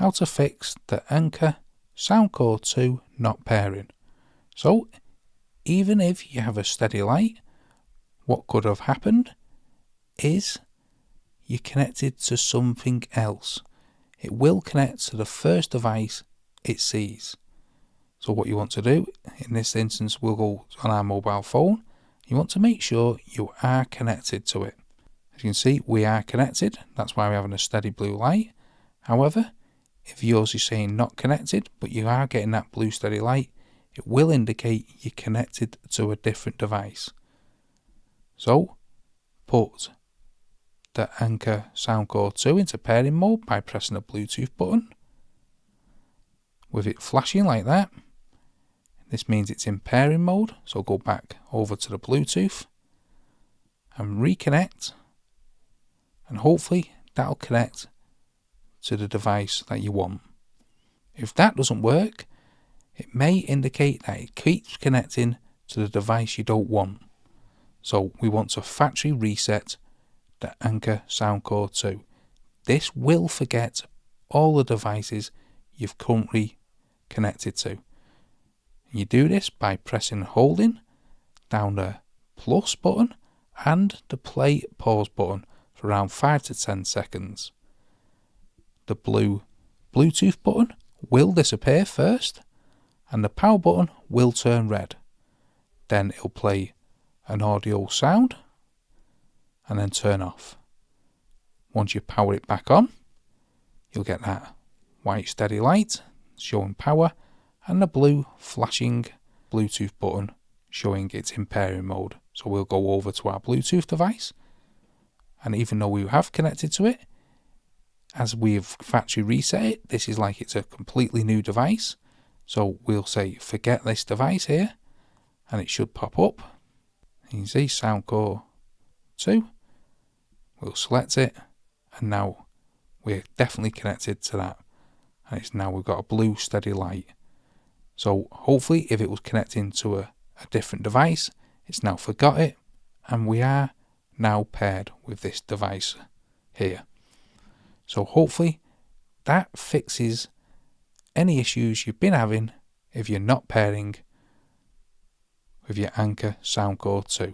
how to fix the Anker Soundcore 2 not pairing. So even if you have a steady light, what could have happened is you connected to something else. It will connect to the first device it sees. So what you want to do, in this instance we'll go on our mobile phone, you want to make sure you are connected to it. As you can see, we are connected, that's why we're having a steady blue light. However, if yours is saying not connected, but you are getting that blue steady light, it will indicate you're connected to a different device. So, put the Anker Soundcore 2 into pairing mode by pressing the Bluetooth button. With it flashing like that, this means it's in pairing mode, so go back over to the Bluetooth and reconnect, and hopefully that'll connect to the device that you want. If that doesn't work, it may indicate that it keeps connecting to the device you don't want. So we want to factory reset the Anker Soundcore 2. This will forget all the devices you've currently connected to. You do this by pressing and holding down the plus button and the play pause button for around 5 to 10 seconds. The blue Bluetooth button will disappear first, and the power button will turn red. Then it'll play an audio sound and then turn off. Once you power it back on, you'll get that white steady light showing power and the blue flashing Bluetooth button showing it's in pairing mode. So we'll go over to our Bluetooth device, and even though we have connected to it, as we've factory reset it, this is like it's a completely new device. So we'll say forget this device here, and it should pop up. You can see Soundcore 2. We'll select it, and now we're definitely connected to that. And it's now we've got a blue steady light. So hopefully if it was connecting to a different device, it's now forgot it, and we are now paired with this device here. So hopefully that fixes any issues you've been having if you're not pairing with your Anker Soundcore 2.